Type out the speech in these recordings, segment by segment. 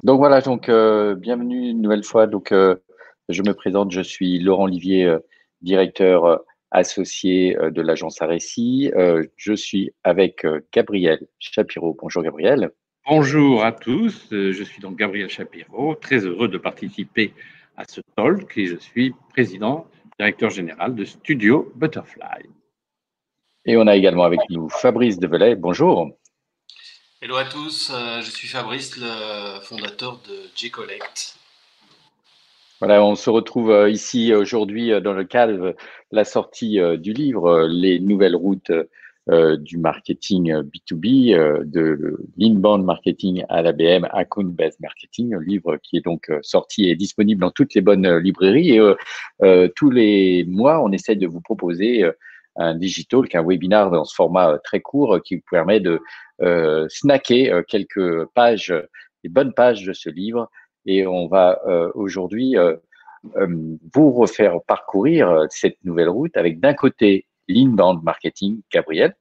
Donc voilà, bienvenue une nouvelle fois. Je me présente, je suis Laurent Olivier, directeur associé de l'agence Aréci. Je suis avec Gabriel Chapiro. Bonjour Gabriel. Bonjour à tous, je suis donc Gabriel Chapiro, très heureux de participer à ce talk et je suis président, directeur général de Studio Butterfly. Et on a également avec nous Fabrice Develay. Bonjour. Hello à tous, je suis Fabrice, le fondateur de J-Collect. Voilà, on se retrouve ici aujourd'hui dans le cadre de la sortie du livre Les nouvelles routes du marketing B2B, de l'inbound marketing à l'ABM, account-based marketing, un livre qui est donc sorti et disponible dans toutes les bonnes librairies. Et tous les mois, on essaie de vous proposer un digital, un webinar dans ce format très court qui vous permet de snacker quelques pages, les bonnes pages de ce livre. Et on va aujourd'hui vous refaire parcourir cette nouvelle route avec d'un côté l'inbound marketing, Gabriel.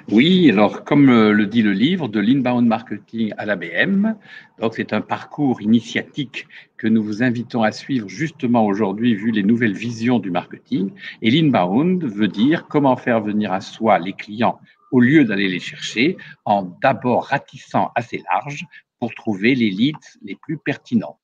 Oui, alors comme le dit le livre, de l'inbound marketing à l'ABM, donc c'est un parcours initiatique que nous vous invitons à suivre justement aujourd'hui vu les nouvelles visions du marketing. Et l'inbound veut dire comment faire venir à soi les clients au lieu d'aller les chercher, en d'abord ratissant assez large pour trouver les leads les plus pertinents.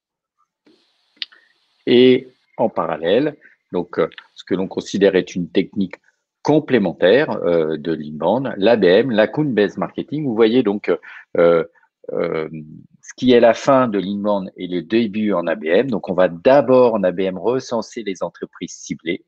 Et en parallèle, ce que l'on considère être une technique complémentaire de l'inbound, l'ABM, l'account-based marketing. Vous voyez donc ce qui est la fin de l'inbound et le début en ABM. Donc, on va d'abord en ABM recenser les entreprises ciblées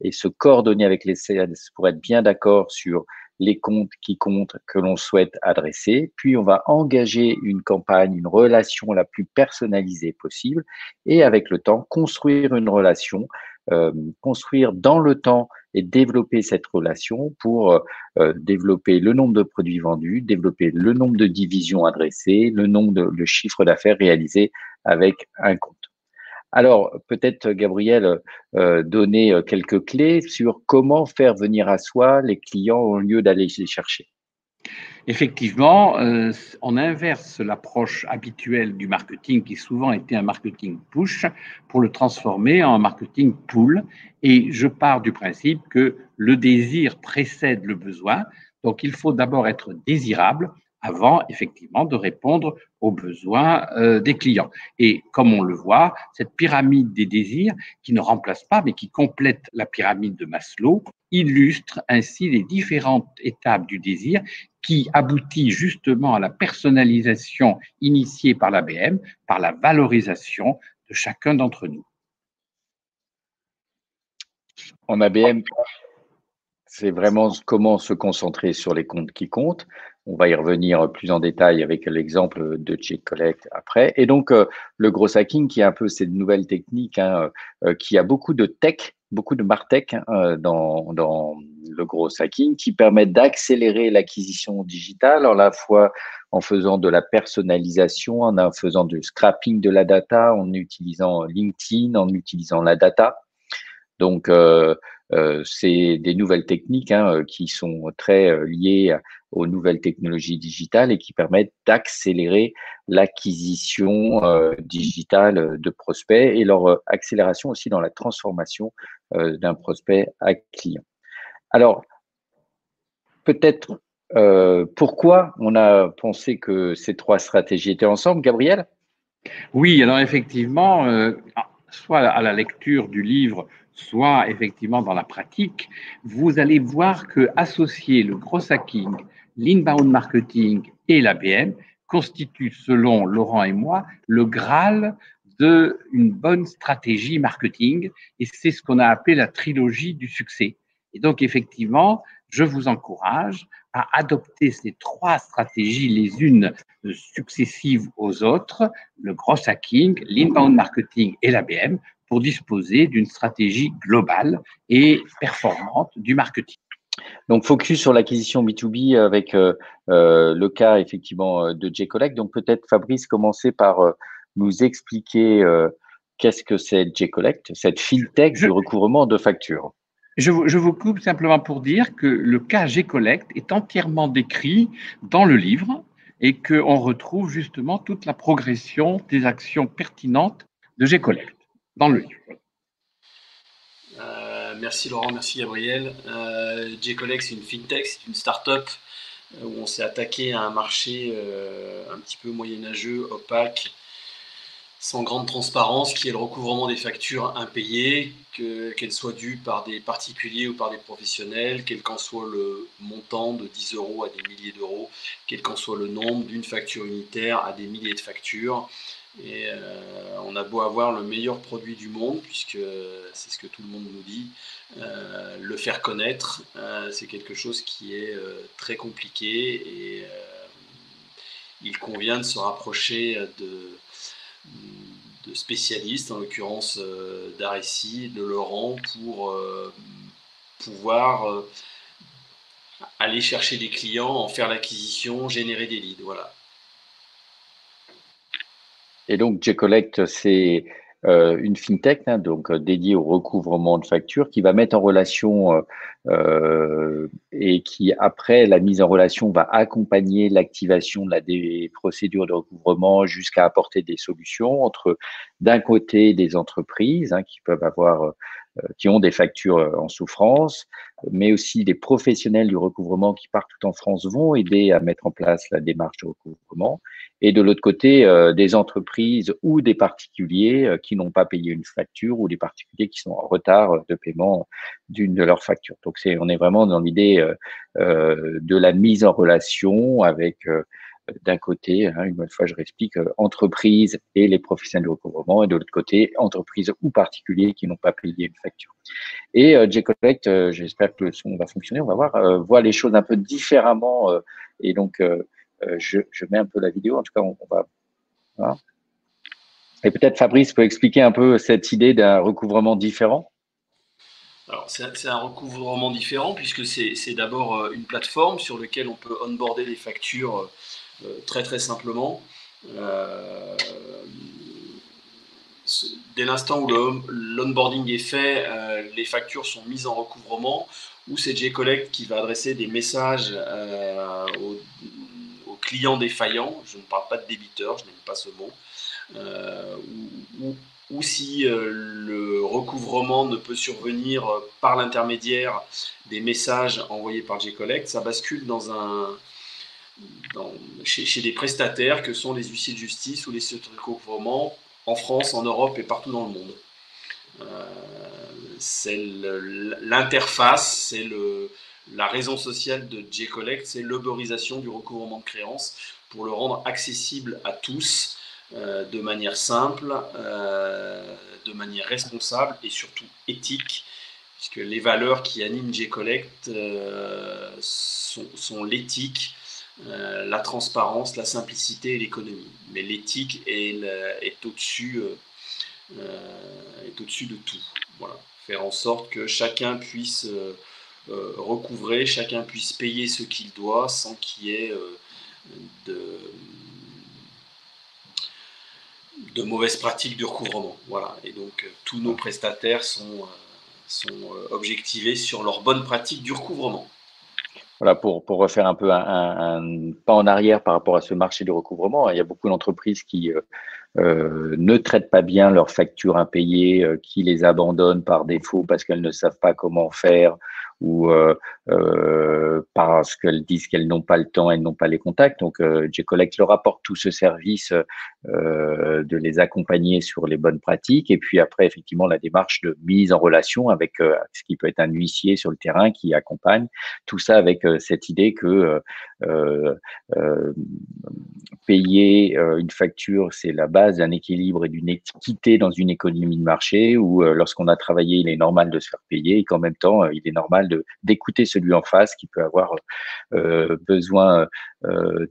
et se coordonner avec les sales pour être bien d'accord sur les comptes qui comptent que l'on souhaite adresser. Puis, on va engager une campagne, une relation la plus personnalisée possible et avec le temps, construire une relation, construire dans le temps et développer cette relation pour développer le nombre de produits vendus, développer le nombre de divisions adressées, le chiffre d'affaires réalisé avec un compte. Alors, peut-être, Gabriel, donner quelques clés sur comment faire venir à soi les clients au lieu d'aller les chercher. Effectivement, on inverse l'approche habituelle du marketing qui souvent était un marketing push pour le transformer en marketing pull. Et je pars du principe que le désir précède le besoin. Donc, il faut d'abord être désirable avant effectivement de répondre aux besoins des clients. Et comme on le voit, cette pyramide des désirs qui ne remplace pas mais qui complète la pyramide de Maslow illustre ainsi les différentes étapes du désir qui aboutit justement à la personnalisation initiée par l'ABM, par la valorisation de chacun d'entre nous. En ABM, c'est vraiment comment se concentrer sur les comptes qui comptent. On va y revenir plus en détail avec l'exemple de J-Collect après. Et donc, le gros hacking, qui est un peu cette nouvelle technique, qui a beaucoup de tech, beaucoup de martech dans le gros hacking, qui permet d'accélérer l'acquisition digitale, à la fois en faisant de la personnalisation, en faisant du scrapping de la data, en utilisant LinkedIn, en utilisant la data. Donc, c'est des nouvelles techniques qui sont très liées aux nouvelles technologies digitales et qui permettent d'accélérer l'acquisition digitale de prospects et leur accélération aussi dans la transformation d'un prospect à client. Alors, peut-être pourquoi on a pensé que ces trois stratégies étaient ensemble, Gabriel? Oui, alors effectivement, soit à la lecture du livre, soit effectivement dans la pratique, vous allez voir que associer le gros hacking, l'inbound marketing et l'ABM constitue, selon Laurent et moi, le Graal d'une bonne stratégie marketing, et c'est ce qu'on a appelé la trilogie du succès. Et donc, effectivement, je vous encourage à adopter ces trois stratégies les unes successives aux autres, le gros hacking, l'inbound marketing et l'ABM, pour disposer d'une stratégie globale et performante du marketing. Donc, focus sur l'acquisition B2B avec le cas effectivement de J-Collect. Donc, peut-être Fabrice, commencer par nous expliquer qu'est-ce que c'est J-Collect, cette fintech du recouvrement de factures. Je vous coupe simplement pour dire que le cas J-Collect est entièrement décrit dans le livre et qu'on retrouve justement toute la progression des actions pertinentes de G-Collect dans le livre. Merci Laurent, merci Gabriel. G-Collect, c'est une fintech, c'est une start-up où on s'est attaqué à un marché un petit peu moyenâgeux, opaque, sans grande transparence, qui est le recouvrement des factures impayées, qu'elles soient dues par des particuliers ou par des professionnels, quel qu'en soit le montant de 10 euros à des milliers d'euros, quel qu'en soit le nombre d'une facture unitaire à des milliers de factures. Et on a beau avoir le meilleur produit du monde, puisque c'est ce que tout le monde nous dit, le faire connaître, c'est quelque chose qui est très compliqué et il convient de se rapprocher de spécialistes, en l'occurrence d'Areci, de Laurent, pour pouvoir aller chercher des clients, en faire l'acquisition, générer des leads. Voilà. Et donc, G-Collect, c'est une fintech, hein, donc dédiée au recouvrement de factures, qui va mettre en relation et qui, après la mise en relation, va accompagner l'activation des procédures de recouvrement jusqu'à apporter des solutions entre, d'un côté, des entreprises qui peuvent avoir qui ont des factures en souffrance, mais aussi des professionnels du recouvrement qui partout en France vont aider à mettre en place la démarche de recouvrement. Et de l'autre côté, des entreprises ou des particuliers qui n'ont pas payé une facture ou des particuliers qui sont en retard de paiement d'une de leurs factures. Donc, on est vraiment dans l'idée de la mise en relation avec d'un côté, une bonne fois je réexplique, entreprises et les professionnels du recouvrement, et de l'autre côté, entreprises ou particuliers qui n'ont pas payé une facture. Et G-Collect, j'espère que le son va fonctionner, on va voir, voit les choses un peu différemment. Et donc, je mets un peu la vidéo, en tout cas, on va. Voilà. Et peut-être Fabrice peut expliquer un peu cette idée d'un recouvrement différent. Alors, c'est un recouvrement différent puisque c'est d'abord une plateforme sur laquelle on peut onboarder les factures très très simplement. Dès l'instant où l'onboarding est fait, les factures sont mises en recouvrement, ou c'est G-Collect qui va adresser des messages aux clients défaillants. Je ne parle pas de débiteurs, je n'aime pas ce mot. Ou si le recouvrement ne peut survenir par l'intermédiaire des messages envoyés par G-Collect, ça bascule chez des prestataires que sont les huissiers de justice ou les sociétés de recouvrement en France, en Europe et partout dans le monde. C'est l'interface, c'est la raison sociale de G-Collect, c'est l'uberisation du recouvrement de créances pour le rendre accessible à tous de manière simple, de manière responsable et surtout éthique, puisque les valeurs qui animent G-Collect sont l'éthique, la transparence, la simplicité et l'économie. Mais l'éthique est au-dessus de tout. Voilà. Faire en sorte que chacun puisse recouvrer, chacun puisse payer ce qu'il doit sans qu'il y ait de mauvaises pratiques de recouvrement. Voilà. Et donc, tous nos prestataires sont objectivés sur leurs bonnes pratiques du recouvrement. Voilà, pour refaire un peu un pas en arrière par rapport à ce marché du recouvrement, il y a beaucoup d'entreprises qui ne traitent pas bien leurs factures impayées, qui les abandonnent par défaut parce qu'elles ne savent pas comment faire ou parce qu'elles disent qu'elles n'ont pas le temps, elles n'ont pas les contacts. Donc, G-Collect leur apporte tout ce service de les accompagner sur les bonnes pratiques. Et puis après, effectivement, la démarche de mise en relation avec ce qui peut être un huissier sur le terrain qui accompagne. Tout ça avec cette idée que payer une facture, c'est la base d'un équilibre et d'une équité dans une économie de marché où lorsqu'on a travaillé, il est normal de se faire payer et qu'en même temps, il est normal d'écouter celui en face qui peut avoir besoin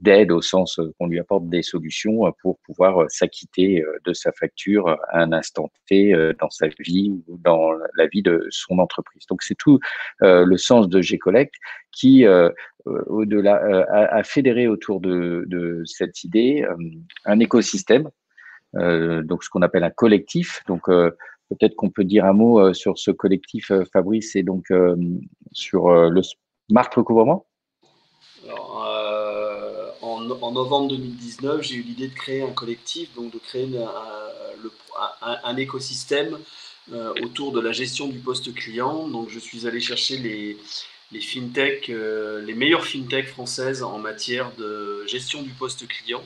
d'aide au sens qu'on lui apporte des solutions pour pouvoir s'acquitter de sa facture à un instant T dans sa vie ou dans la vie de son entreprise. Donc, c'est tout le sens de G-Collect qui au-delà, a fédéré autour de cette idée un écosystème, donc ce qu'on appelle un collectif. Donc, peut-être qu'on peut dire un mot sur ce collectif, Fabrice, et donc sur le smart recouvrement. Alors, en en novembre 2019, j'ai eu l'idée de créer un collectif, donc de créer un écosystème autour de la gestion du poste client. Donc je suis allé chercher les fintech, les meilleures fintech françaises en matière de gestion du poste client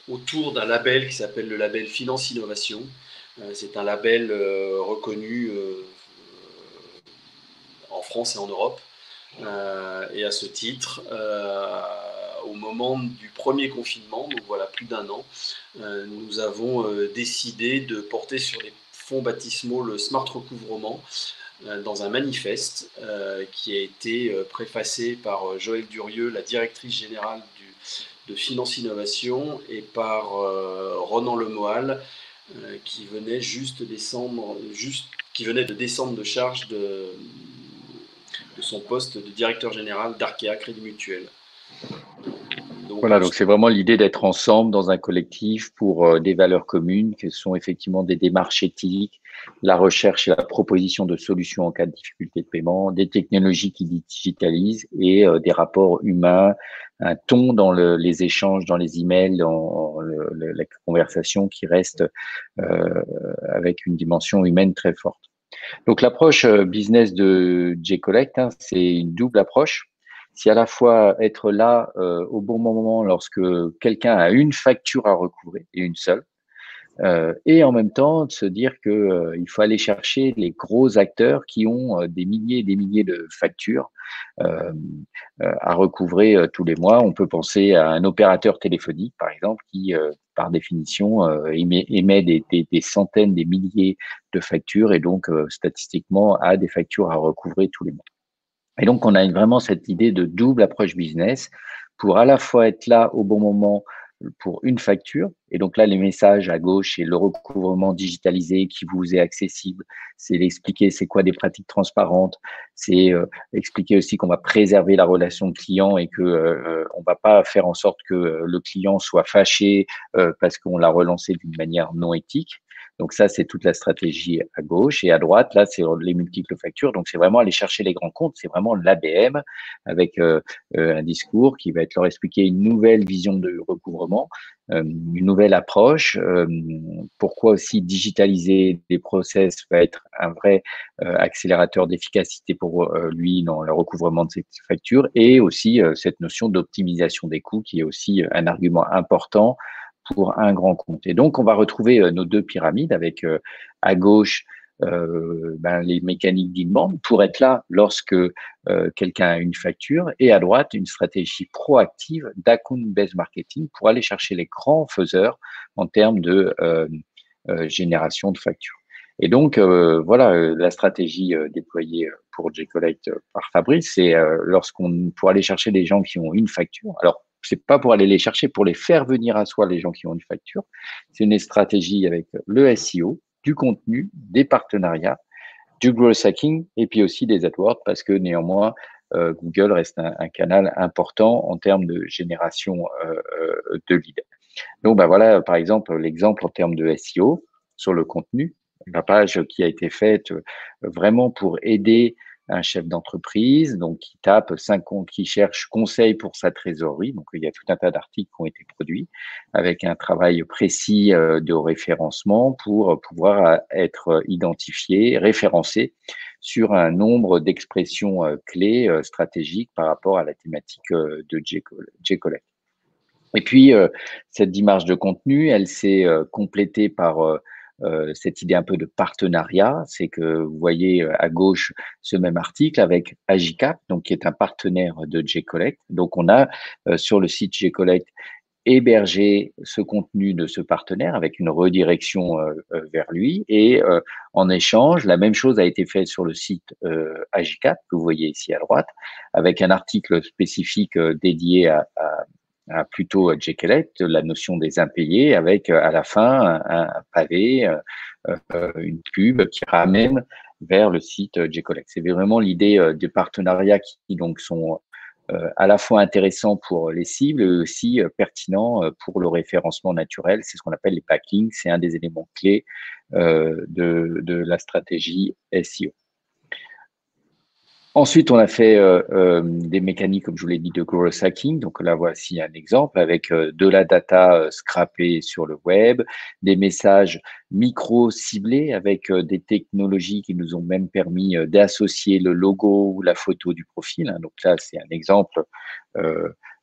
autour d'un label qui s'appelle le label Finance Innovation. C'est un label reconnu en France et en Europe. Et à ce titre, au moment du premier confinement, donc voilà, plus d'un an, nous avons décidé de porter sur les fonds baptismaux le smart recouvrement dans un manifeste qui a été préfacé par Joëlle Durieux, la directrice générale de Finance Innovation, et par Ronan Lemoal, qui venait de descendre de charge de son poste de directeur général d'Arkea Crédit Mutuel. Voilà, donc c'est vraiment l'idée d'être ensemble dans un collectif pour des valeurs communes, qui sont effectivement des démarches éthiques, la recherche et la proposition de solutions en cas de difficulté de paiement, des technologies qui digitalisent et des rapports humains, un ton dans les échanges, dans les emails, dans la conversation qui reste avec une dimension humaine très forte. Donc l'approche business de J-Collect, hein, c'est une double approche. C'est à la fois être là au bon moment lorsque quelqu'un a une facture à recouvrer, et une seule, et en même temps de se dire que il faut aller chercher les gros acteurs qui ont des milliers et des milliers de factures à recouvrer tous les mois. On peut penser à un opérateur téléphonique, par exemple, qui, par définition, émet des centaines, des milliers de factures et donc, statistiquement, a des factures à recouvrer tous les mois. Et donc, on a vraiment cette idée de double approche business pour à la fois être là au bon moment pour une facture. Et donc là, les messages à gauche, c'est le recouvrement digitalisé qui vous est accessible. C'est l'expliquer c'est quoi des pratiques transparentes. C'est expliquer aussi qu'on va préserver la relation client et que on va pas faire en sorte que le client soit fâché parce qu'on l'a relancé d'une manière non éthique. Donc ça, c'est toute la stratégie à gauche. Et à droite, là, c'est les multiples factures. Donc c'est vraiment aller chercher les grands comptes. C'est vraiment l'ABM avec un discours qui va être leur expliquer une nouvelle vision de recouvrement, une nouvelle approche. Pourquoi aussi digitaliser des process va être un vrai accélérateur d'efficacité pour lui dans le recouvrement de ses factures, et aussi cette notion d'optimisation des coûts qui est aussi un argument important pour un grand compte. Et donc, on va retrouver nos deux pyramides avec à gauche les mécaniques d'inbound pour être là lorsque quelqu'un a une facture, et à droite, une stratégie proactive d'account-based marketing pour aller chercher les grands faiseurs en termes de génération de factures. Et donc, voilà, la stratégie déployée pour J-Collect par Fabrice, c'est pour aller chercher des gens qui ont une facture. Alors, c'est pas pour aller les chercher, pour les faire venir à soi, les gens qui ont une facture. C'est une stratégie avec le SEO, du contenu, des partenariats, du growth hacking et puis aussi des AdWords, parce que néanmoins, Google reste un canal important en termes de génération de leads. Donc, voilà, par exemple, l'exemple en termes de SEO sur le contenu, la page qui a été faite vraiment pour aider un chef d'entreprise, donc qui tape qui cherche conseil pour sa trésorerie. Donc, il y a tout un tas d'articles qui ont été produits avec un travail précis de référencement pour pouvoir être identifié, référencé sur un nombre d'expressions clés stratégiques par rapport à la thématique de J-Collect. Et puis, cette démarche de contenu, elle s'est complétée par cette idée un peu de partenariat. C'est que vous voyez à gauche ce même article avec Agicap, donc qui est un partenaire de J-Collect. Donc, on a sur le site J-Collect hébergé ce contenu de ce partenaire avec une redirection vers lui. Et en échange, la même chose a été faite sur le site Agicap, que vous voyez ici à droite, avec un article spécifique dédié à plutôt J-Collect, la notion des impayés, avec à la fin un pavé, une pub qui ramène vers le site J-Collect. C'est vraiment l'idée des partenariats qui donc sont à la fois intéressants pour les cibles et aussi pertinents pour le référencement naturel. C'est ce qu'on appelle les backlinks. C'est un des éléments clés de la stratégie SEO. Ensuite, on a fait des mécaniques, comme je vous l'ai dit, de growth hacking. Donc là, voici un exemple avec de la data scrappée sur le web, des messages micro-ciblés avec des technologies qui nous ont même permis d'associer le logo ou la photo du profil. Donc là, c'est un exemple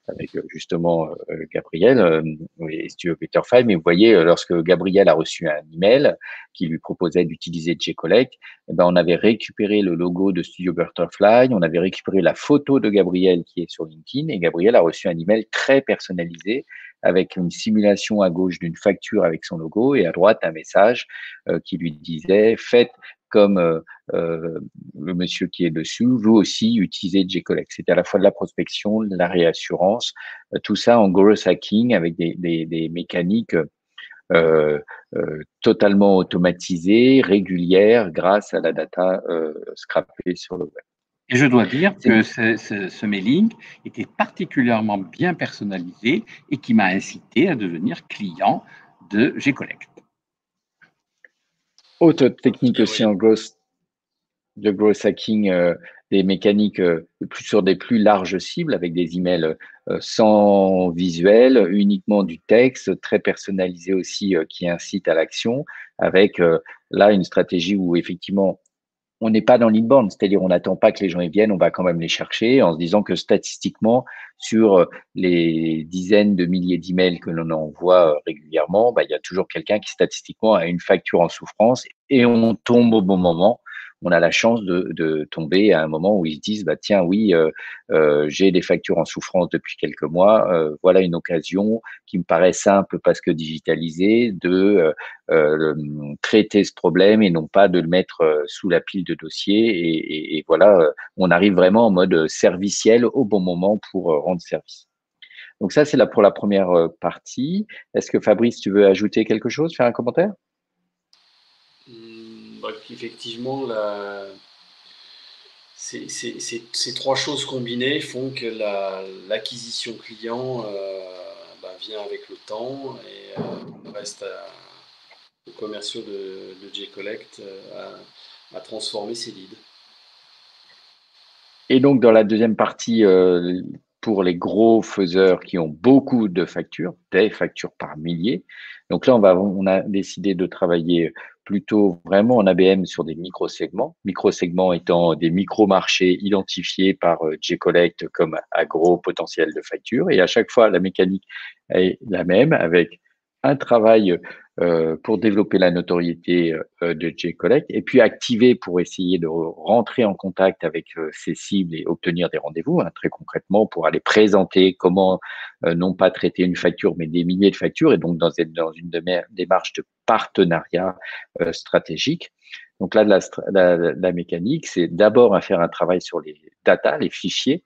avec justement Gabriel et Studio Butterfly. Mais vous voyez, lorsque Gabriel a reçu un email qui lui proposait d'utiliser JCollect, eh ben, on avait récupéré le logo de Studio Butterfly, on avait récupéré la photo de Gabriel qui est sur LinkedIn, et Gabriel a reçu un email très personnalisé avec une simulation à gauche d'une facture avec son logo et à droite un message qui lui disait « Faites comme le monsieur qui est dessus, vous aussi utilisez JCollect ». C'était à la fois de la prospection, de la réassurance, tout ça en growth hacking avec des mécaniques totalement automatisées, régulières, grâce à la data scrapée sur le web. Et je dois dire que ce mailing était particulièrement bien personnalisé et qui m'a incité à devenir client de JCollect. Autre technique aussi en growth hacking, des mécaniques sur des plus larges cibles avec des emails sans visuel, uniquement du texte, très personnalisé aussi qui incite à l'action, avec là une stratégie où effectivement on n'est pas dans l'inbound, c'est-à-dire on n'attend pas que les gens y viennent, on va quand même les chercher en se disant que statistiquement, sur les dizaines de milliers d'emails que l'on envoie régulièrement, il y a toujours quelqu'un qui statistiquement a une facture en souffrance et on tombe au bon moment. On a la chance de tomber à un moment où ils se disent tiens oui, j'ai des factures en souffrance depuis quelques mois, voilà une occasion qui me paraît simple parce que digitalisée de traiter ce problème et non pas de le mettre sous la pile de dossiers. Et voilà, on arrive vraiment en mode serviciel au bon moment pour rendre service. Donc ça, c'est là pour la première partie. Est-ce que Fabrice, tu veux ajouter quelque chose, faire un commentaire? Effectivement, ces trois choses combinées font que l'acquisition client vient avec le temps et on reste aux commerciaux de JCollect à transformer ces leads. Et donc, dans la deuxième partie, pour les gros faiseurs qui ont beaucoup de factures, des factures par milliers. Donc là, on a décidé de travailler plutôt vraiment en ABM sur des micro-segments. Micro-segments étant des micro-marchés identifiés par JCollect comme à gros potentiel de facture. Et à chaque fois, la mécanique est la même avec un travail pour développer la notoriété de JCollect et puis activer pour essayer de rentrer en contact avec ces cibles et obtenir des rendez-vous, très concrètement pour aller présenter comment non pas traiter une facture mais des milliers de factures et donc dans une démarche de partenariat stratégique. Donc là, la mécanique, c'est d'abord à faire un travail sur les data, les fichiers,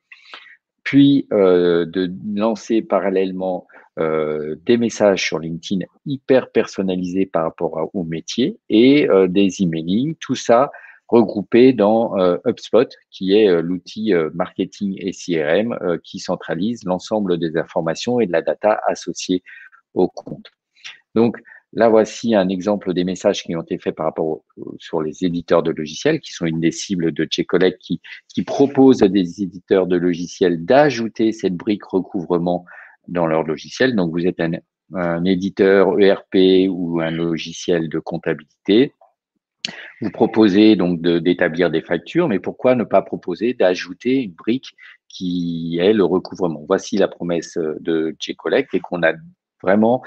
puis de lancer parallèlement des messages sur LinkedIn hyper personnalisés par rapport au métier et des emailing, tout ça regroupé dans HubSpot, qui est l'outil marketing et CRM qui centralise l'ensemble des informations et de la data associée au compte. Donc, là, voici un exemple des messages qui ont été faits par rapport sur les éditeurs de logiciels, qui sont une des cibles de JCollect, qui proposent à des éditeurs de logiciels d'ajouter cette brique recouvrement dans leur logiciel. Donc, vous êtes un éditeur ERP ou un logiciel de comptabilité. Vous proposez donc d'établir des factures, mais pourquoi ne pas proposer d'ajouter une brique qui est le recouvrement? Voici la promesse de JCollect et qu'on a vraiment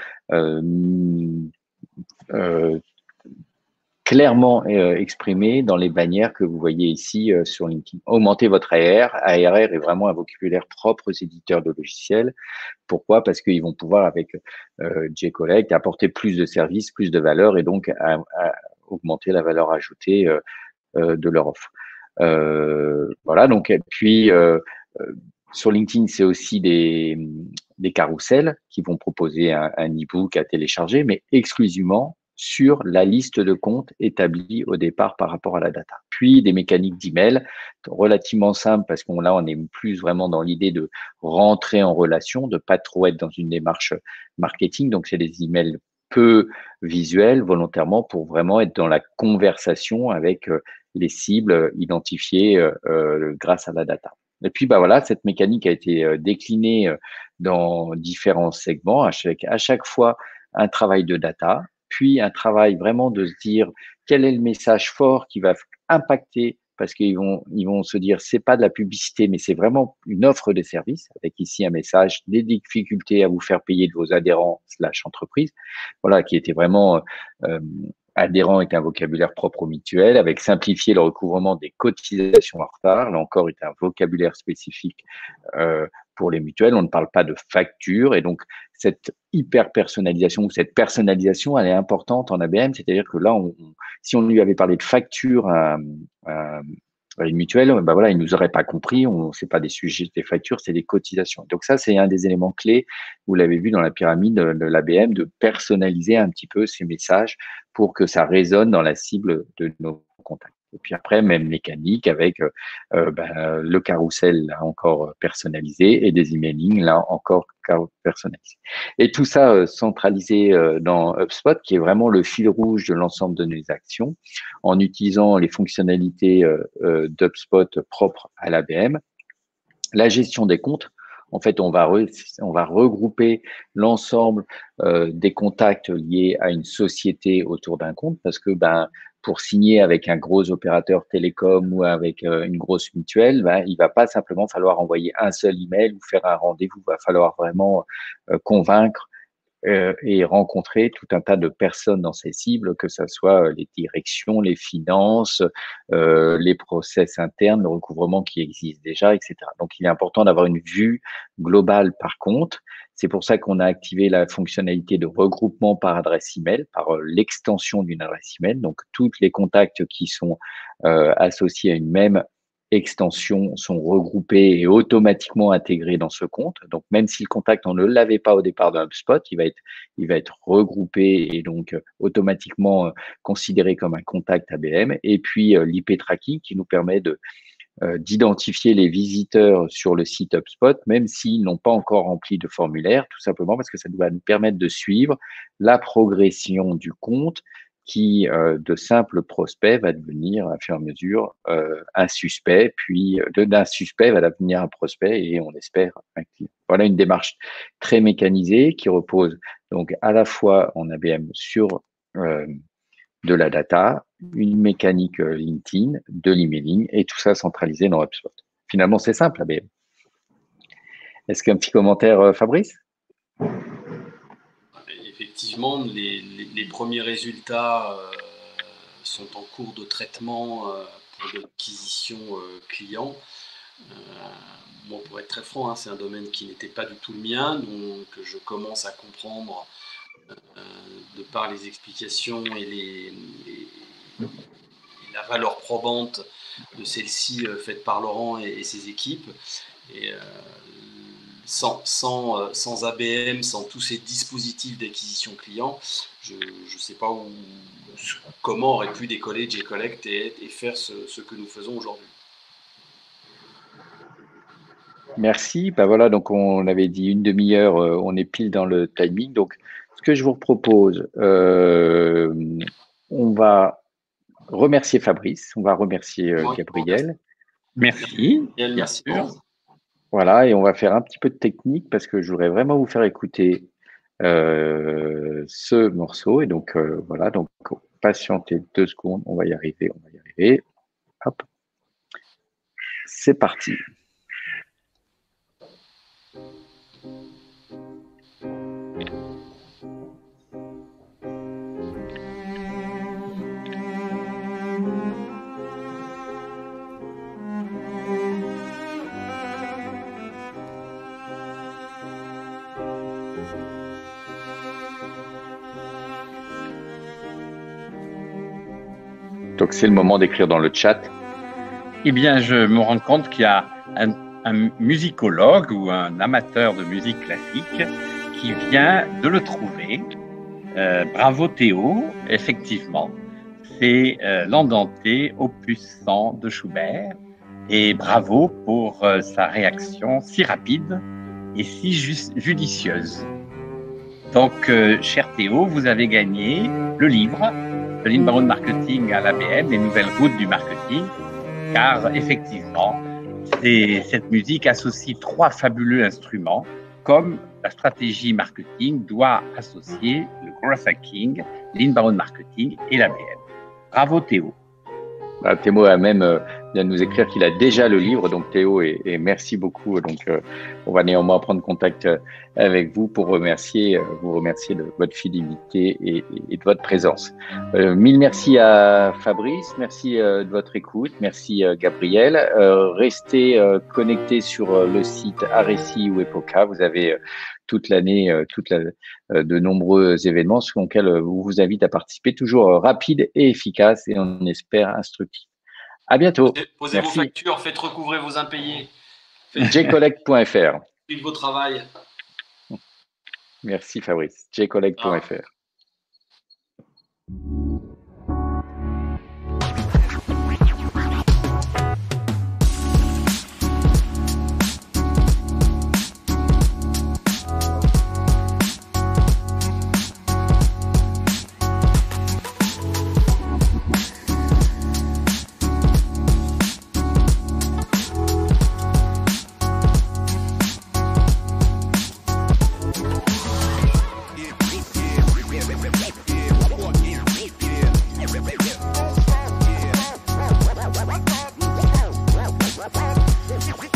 clairement exprimé dans les bannières que vous voyez ici sur LinkedIn. Augmentez votre ARR. ARR est vraiment un vocabulaire propre aux éditeurs de logiciels. Pourquoi? Parce qu'ils vont pouvoir, avec JCollect, apporter plus de services, plus de valeur et donc à augmenter la valeur ajoutée de leur offre. Voilà, donc, et puis sur LinkedIn, c'est aussi des carousels qui vont proposer un e-book à télécharger, mais exclusivement sur la liste de comptes établie au départ par rapport à la data. Puis des mécaniques d'email relativement simples parce qu'on là, on est plus vraiment dans l'idée de rentrer en relation, de pas trop être dans une démarche marketing. Donc, c'est des emails peu visuels volontairement pour vraiment être dans la conversation avec les cibles identifiées grâce à la data. Et puis, bah voilà, cette mécanique a été déclinée dans différents segments, à chaque fois un travail de data, puis un travail vraiment de se dire quel est le message fort qui va impacter, parce qu'ils vont se dire c'est pas de la publicité, mais c'est vraiment une offre de service, avec ici un message des difficultés à vous faire payer de vos adhérents / entreprises, voilà, qui était vraiment adhérent est un vocabulaire propre aux mutuelles, avec simplifier le recouvrement des cotisations en retard. Là encore, est un vocabulaire spécifique pour les mutuelles. On ne parle pas de facture. Et donc, cette hyper-personnalisation ou cette personnalisation, elle est importante en ABM. C'est-à-dire que là, si on lui avait parlé de facture à une mutuelle, ben voilà, il nous aurait pas compris. C'est pas des sujets, des factures, c'est des cotisations. Donc ça, c'est un des éléments clés. Vous l'avez vu dans la pyramide de l'ABM, de personnaliser un petit peu ces messages pour que ça résonne dans la cible de nos contacts. Et puis après, même mécanique avec le carrousel là encore personnalisé et des emailing là encore personnalisé. Et tout ça centralisé dans HubSpot, qui est vraiment le fil rouge de l'ensemble de nos actions, en utilisant les fonctionnalités d'HubSpot propres à l'ABM. La gestion des comptes, en fait, on va regrouper l'ensemble des contacts liés à une société autour d'un compte, parce que pour signer avec un gros opérateur télécom ou avec une grosse mutuelle, il va pas simplement falloir envoyer un seul email ou faire un rendez-vous. Il va falloir vraiment convaincre et rencontrer tout un tas de personnes dans ces cibles, que ce soit les directions, les finances, les process internes, le recouvrement qui existe déjà, etc. Donc, il est important d'avoir une vue globale par compte. C'est pour ça qu'on a activé la fonctionnalité de regroupement par adresse email, par l'extension d'une adresse email. Donc, tous les contacts qui sont associés à une même extensions sont regroupées et automatiquement intégrées dans ce compte. Donc, même si le contact, on ne l'avait pas au départ d'un HubSpot, il va être regroupé et donc automatiquement considéré comme un contact ABM. Et puis, l'IP tracking qui nous permet d'identifier les visiteurs sur le site HubSpot, même s'ils n'ont pas encore rempli de formulaire, tout simplement parce que ça va nous permettre de suivre la progression du compte, qui de simple prospect va devenir à fur et à mesure un suspect, puis d'un suspect va devenir un prospect et on espère un client. Voilà une démarche très mécanisée qui repose donc à la fois en ABM sur de la data, une mécanique LinkedIn, de l'emailing et tout ça centralisé dans HubSpot. Finalement, c'est simple ABM. Est-ce qu'un petit commentaire, Fabrice ? Effectivement, les premiers résultats sont en cours de traitement pour l'acquisition client. Bon, pour être très franc, c'est un domaine qui n'était pas du tout le mien, donc je commence à comprendre de par les explications et la valeur probante de celle-ci faite par Laurent et ses équipes. Et sans ABM, sans tous ces dispositifs d'acquisition client, je ne sais pas comment aurait pu décoller JCollect et faire ce que nous faisons aujourd'hui. Merci. Voilà, donc on avait dit une demi-heure, on est pile dans le timing. Donc, ce que je vous propose, on va remercier Fabrice, on va remercier Gabriel. Merci. Merci. Voilà, et on va faire un petit peu de technique parce que je voudrais vraiment vous faire écouter ce morceau. Et donc, voilà, donc patientez 2 secondes, on va y arriver. Hop, c'est parti. Donc, c'est le moment d'écrire dans le chat. Eh bien, je me rends compte qu'il y a un musicologue ou un amateur de musique classique qui vient de le trouver. Bravo Théo, effectivement. C'est l'Andante opus 100 de Schubert. Et bravo pour sa réaction si rapide et si judicieuse. Donc, cher Théo, vous avez gagné le livre de l'inbound marketing à l'ABM, les nouvelles routes du marketing, car effectivement, cette musique associe 3 fabuleux instruments, comme la stratégie marketing doit associer le growth hacking, l'inbound marketing et l'ABM. Bravo Théo. Théo a même vient de nous écrire qu'il a déjà le livre, donc Théo, et merci beaucoup. Donc, on va néanmoins prendre contact avec vous pour vous remercier de votre fidélité et de votre présence. Mille merci à Fabrice, merci de votre écoute, merci Gabriel. Restez connectés sur le site Areci ou Epoca. Vous avez toute l'année, de nombreux événements sur lesquels on vous invite à participer, toujours rapide et efficace, et on espère instructif. À bientôt. Posez vos factures, faites recouvrer vos impayés. jcollect.fr. Faites vos travail. Merci Fabrice. jcollect.fr. Yeah.